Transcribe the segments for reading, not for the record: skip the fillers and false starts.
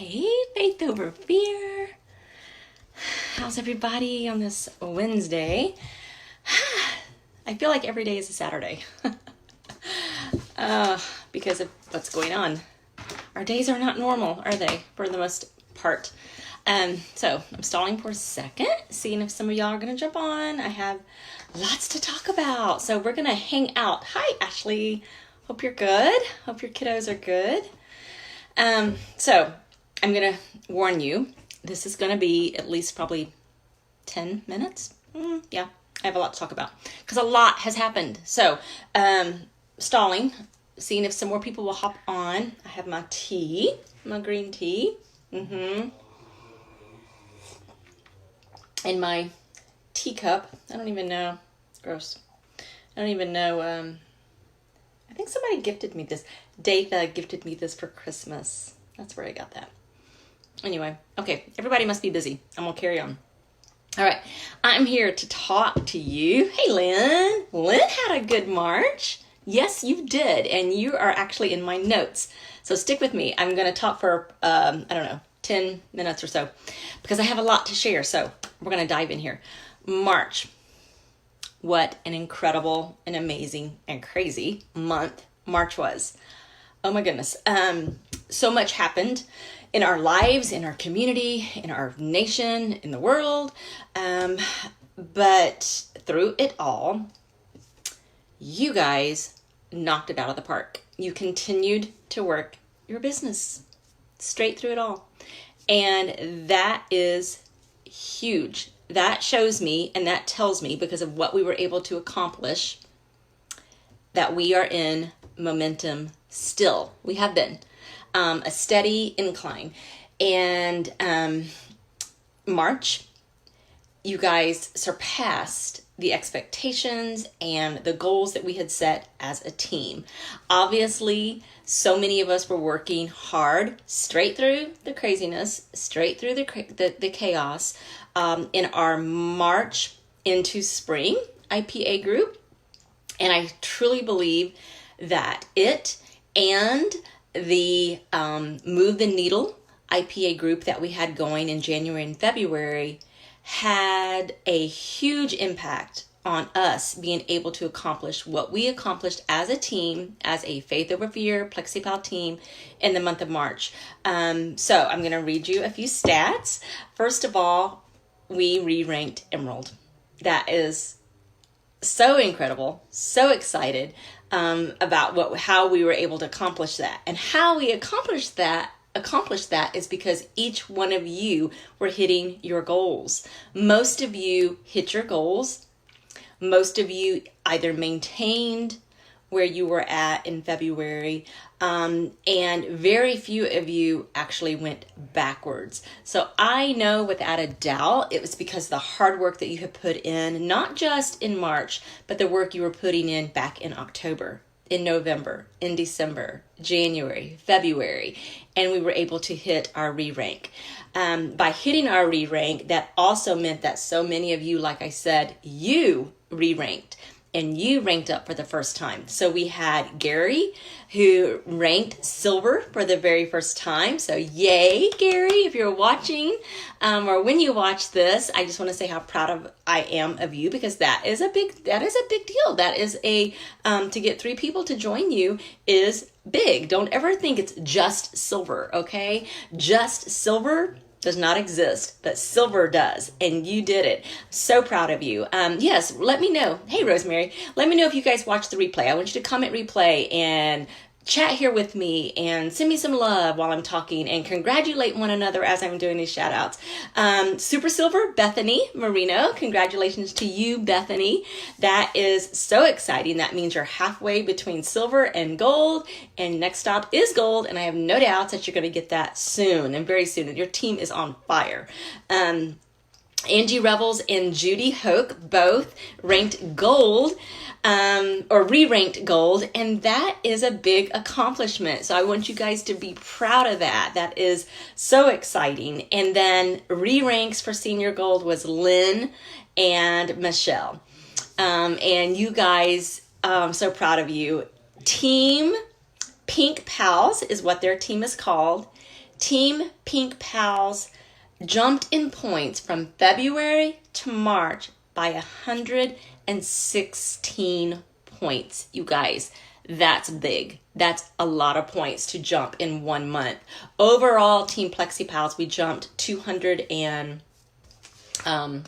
Hey, Faith Over Fear. How's everybody on this Wednesday? I feel like every day is a Saturday because of what's going on. Our days are not normal, are they, for the most part? So I'm stalling for a second, seeing if some of y'all are going to jump on. I have lots to talk about, so we're going to hang out. Hi, Ashley. Hope you're good. Hope your kiddos are good. So I'm going to warn you, this is going to be at least probably 10 minutes. Yeah, I have a lot to talk about because a lot has happened. So, stalling, seeing if some more people will hop on. I have my tea, my green tea. And my teacup. I don't even know. It's gross. I don't even know. I think somebody gifted me this. Datha gifted me this for Christmas. That's where I got that. Anyway, okay, everybody must be busy. I'm going to carry on. All right, I'm here to talk to you. Hey, Lynn. Lynn had a good March. Yes, you did, and you are actually in my notes. So stick with me. I'm going to talk for, 10 minutes or so because I have a lot to share. So we're going to dive in here. March. What an incredible and amazing and crazy month March was. Oh my goodness. So much happened in our lives, in our community, in our nation, in the world. But through it all, you guys knocked it out of the park. You continued to work your business straight through it all. And that is huge. That shows me and that tells me, because of what we were able to accomplish, that we are in momentum still. We have been a steady incline. And March, you guys surpassed the expectations and the goals that we had set as a team. Obviously, so many of us were working hard straight through the craziness, straight through the chaos in our March into spring IPA group. And I truly believe that it and the Move the Needle IPA group that we had going in January and February had a huge impact on us being able to accomplish what we accomplished as a team, as a Faith Over Fear PlexiPal team in the month of March. So I'm going to read you a few stats. First of all, we re-ranked Emerald. That is so incredible, so excited about how we were able to accomplish that. And how we accomplished that is because each one of you were hitting your goals. Most of you hit your goals. Most of you either maintained where you were at in February, and very few of you actually went backwards. So I know without a doubt it was because of the hard work that you had put in, not just in March, but the work you were putting in back in October, in November, in December, January, February, and we were able to hit our re-rank. By hitting our re-rank, that also meant that so many of you, like I said, you re-ranked. And you ranked up for the first time. So we had Gary, who ranked silver for the very first time. So yay, Gary, if you're watching, or when you watch this, I just want to say how proud I am of you, because that is a big deal. That is to get 3 people to join you is big. Don't ever think it's just silver, okay? Just silver does not exist, but silver does, and you did it. So proud of you. Yes, let me know. Hey, Rosemary, let me know if you guys watch the replay. I want you to comment replay and chat here with me and send me some love while I'm talking and congratulate one another as I'm doing these shout outs. Super Silver, Bethany Marino. Congratulations to you, Bethany. That is so exciting. That means you're halfway between silver and gold, and next stop is gold, and I have no doubts that you're going to get that soon, and very soon. Your team is on fire. Angie Revels and Judy Hoke both ranked gold, or re-ranked gold, and that is a big accomplishment. So I want you guys to be proud of that. That is so exciting. And then re-ranks for senior gold was Lynn and Michelle. And you guys, I'm so proud of you. Team Pink Pals is what their team is called. Team Pink Pals jumped in points from February to March by 116 points. You guys, that's big. That's a lot of points to jump in 1 month. Overall, Team Plexi Pals, we jumped 200 and, well,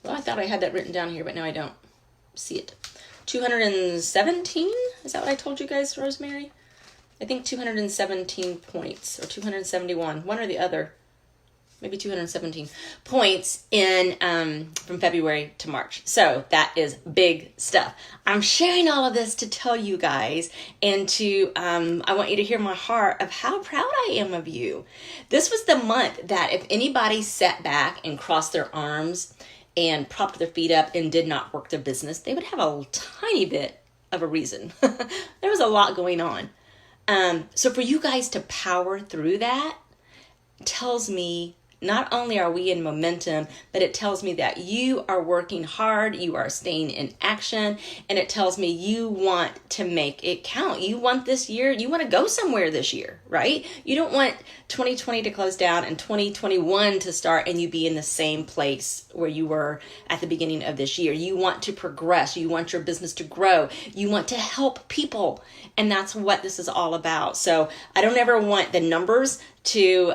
I thought I had that written down here, but now I don't see it. 217? Is that what I told you guys, Rosemary? I think 217 points, or 271, one or the other. Maybe 217 points in from February to March. So that is big stuff. I'm sharing all of this to tell you guys, and to I want you to hear my heart of how proud I am of you. This was the month that if anybody sat back and crossed their arms and propped their feet up and did not work their business, they would have a tiny bit of a reason. There was a lot going on. So for you guys to power through that tells me not only are we in momentum, but it tells me that you are working hard, you are staying in action, and it tells me you want to make it count. You want this year, you want to go somewhere this year, right? You don't want 2020 to close down and 2021 to start and you be in the same place where you were at the beginning of this year. You want to progress. You want your business to grow. You want to help people. And that's what this is all about. So I don't ever want the numbers to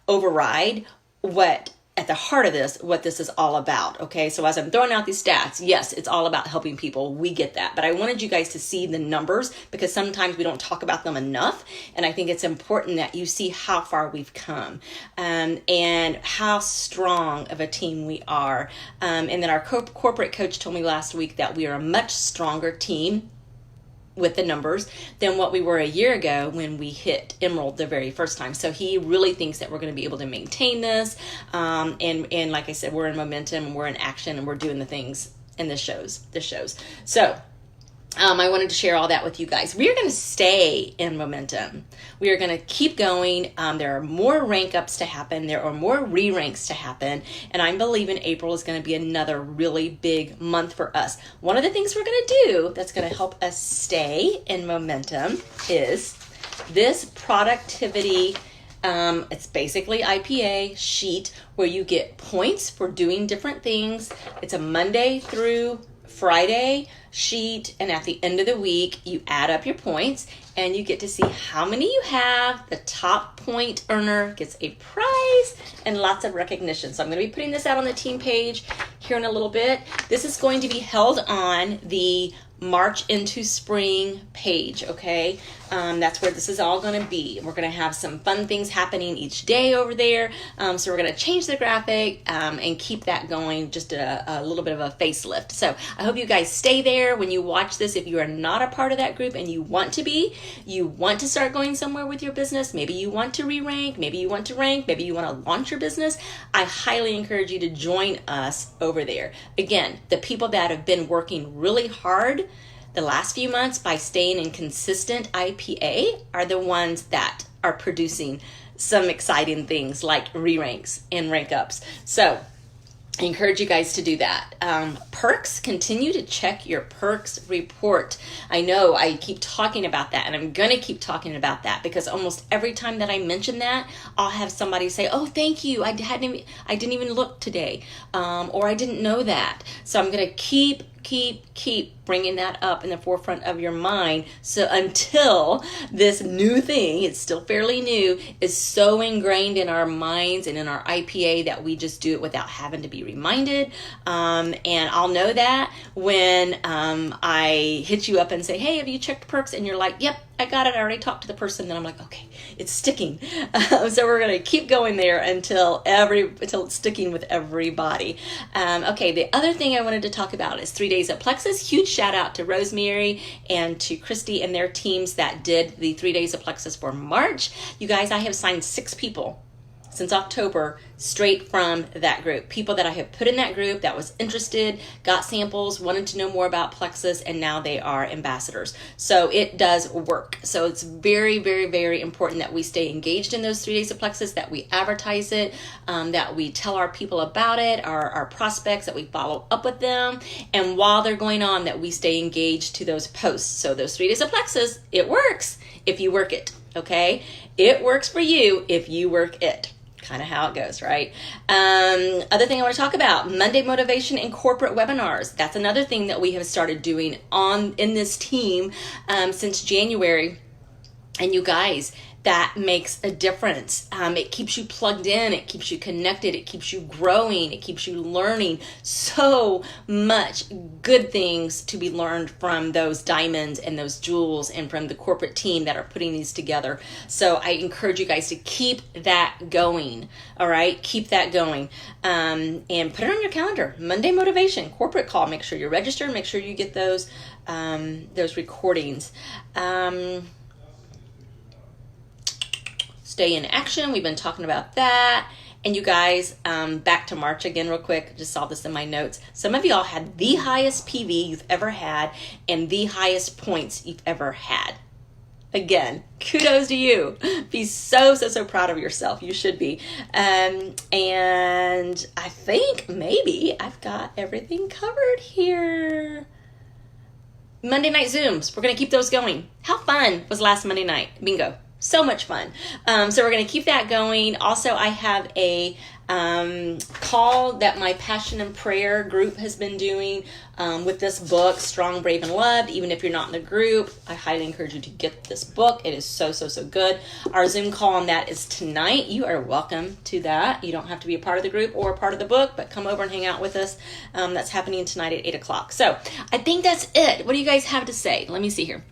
override what at the heart of this, what this is all about. Okay. So as I'm throwing out these stats, yes, it's all about helping people. We get that. But I wanted you guys to see the numbers because sometimes we don't talk about them enough. And I think it's important that you see how far we've come, and how strong of a team we are. And then our corporate coach told me last week that we are a much stronger team with the numbers than what we were a year ago when we hit Emerald the very first time. So he really thinks that we're going to be able to maintain this. And like I said, we're in momentum and we're in action and we're doing the things in this shows. So I wanted to share all that with you guys. We are going to stay in momentum. We are going to keep going. There are more rank ups to happen. There are more re-ranks to happen. And I'm believing April is going to be another really big month for us. One of the things we're going to do that's going to help us stay in momentum is this productivity. It's basically IPA sheet where you get points for doing different things. It's a Monday through Friday sheet, and at the end of the week you add up your points and you get to see how many you have. The top point earner gets a prize and lots of recognition. So I'm going to be putting this out on the team page here in a little bit. This is going to be held on the March into Spring page, okay? That's where this is all going to be. We're going to have some fun things happening each day over there. So we're going to change the graphic and keep that going, just a little bit of a facelift. So I hope you guys stay there when you watch this. If you are not a part of that group and you want to be, you want to start going somewhere with your business, maybe you want to re-rank, maybe you want to rank, maybe you want to launch your business, I highly encourage you to join us over there. Again, the people that have been working really hard the last few months by staying in consistent IPA are the ones that are producing some exciting things like re-ranks and rank ups. So I encourage you guys to do that. Perks, continue to check your perks report. I know I keep talking about that, and I'm going to keep talking about that because almost every time that I mention that, I'll have somebody say, oh, thank you. I didn't even look today. Or I didn't know that. So I'm going to keep bringing that up in the forefront of your mind. So until this new thing, it's still fairly new, is so ingrained in our minds and in our IPA that we just do it without having to be reminded. And I'll know that when I hit you up and say, hey, have you checked perks? And you're like, yep, I got it. I already talked to the person. Then I'm like, okay, it's sticking. So we're going to keep going there until it's sticking with everybody. Okay, the other thing I wanted to talk about is 3 days at Plexus. Huge shout out to Rosemary and to Christy and their teams that did the 3 days of Plexus for March. You guys, I have signed 6 people since October straight from that group. People that I have put in that group that was interested, got samples, wanted to know more about Plexus, and now they are ambassadors. So it does work. So it's very, very, very important that we stay engaged in those 3 days of Plexus, that we advertise it, that we tell our people about it, our prospects, that we follow up with them. And while they're going on, that we stay engaged to those posts. So those 3 days of Plexus, it works. if you work it, okay? It works for you if you work it. Kind of how it goes, right? Other thing I want to talk about, Monday motivation and corporate webinars. That's another thing that we have started doing in this team since January. And you guys, that makes a difference. It keeps you plugged in. It keeps you connected. It keeps you growing. It keeps you learning. So much good things to be learned from those diamonds and those jewels and from the corporate team that are putting these together. So I encourage you guys to keep that going. All right? Keep that going. And put it on your calendar. Monday motivation, corporate call. Make sure you're registered. Make sure you get those recordings. Stay in action. We've been talking about that. And you guys, back to March again real quick. Just saw this in my notes. Some of y'all had the highest PV you've ever had and the highest points you've ever had. Again, kudos to you. Be so proud of yourself. You should be. And I think maybe I've got everything covered here. Monday night Zooms. We're going to keep those going. How fun was last Monday night? Bingo. So much fun. So we're going to keep that going. Also, I have a call that my Passion and Prayer group has been doing with this book, Strong, Brave, and Loved. Even if you're not in the group, I highly encourage you to get this book. It is so good. Our Zoom call on that is tonight. You are welcome to that. You don't have to be a part of the group or a part of the book, but come over and hang out with us. That's happening tonight at 8 o'clock. So I think that's it. What do you guys have to say? Let me see here.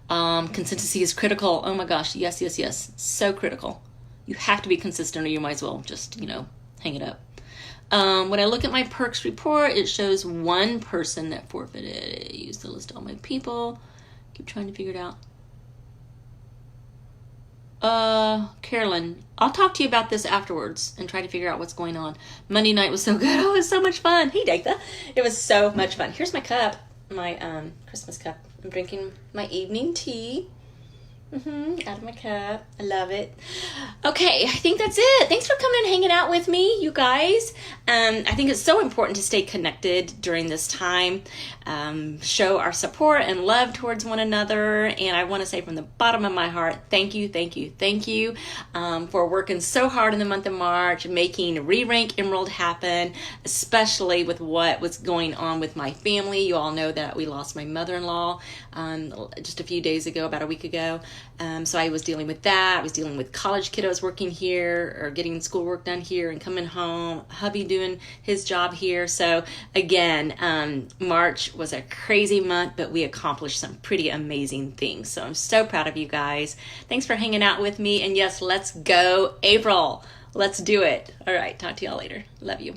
Consistency is critical. Oh my gosh. Yes. So critical. You have to be consistent or you might as well just, hang it up. When I look at my perks report, it shows one person that forfeited. I used to list all my people. Keep trying to figure it out. Carolyn, I'll talk to you about this afterwards and try to figure out what's going on. Monday night was so good. Oh, it was so much fun. Hey, Dagtha. It was so much fun. Here's my cup, my Christmas cup. I'm drinking my evening tea. Out of my cup. I love it. Okay, I think that's it. Thanks for coming and hanging out with me, you guys. I think it's so important to stay connected during this time. Show our support and love towards one another. And I want to say from the bottom of my heart, thank you for working so hard in the month of March, making Re-Rank Emerald happen, especially with what was going on with my family. You all know that we lost my mother-in-law just a few days ago, about a week ago. So I was dealing with that. I was dealing with college kiddos working here or getting schoolwork done here and coming home. Hubby doing his job here. So again, March was a crazy month, but we accomplished some pretty amazing things. So I'm so proud of you guys. Thanks for hanging out with me. And yes, let's go April. Let's do it. All right. Talk to y'all later. Love you.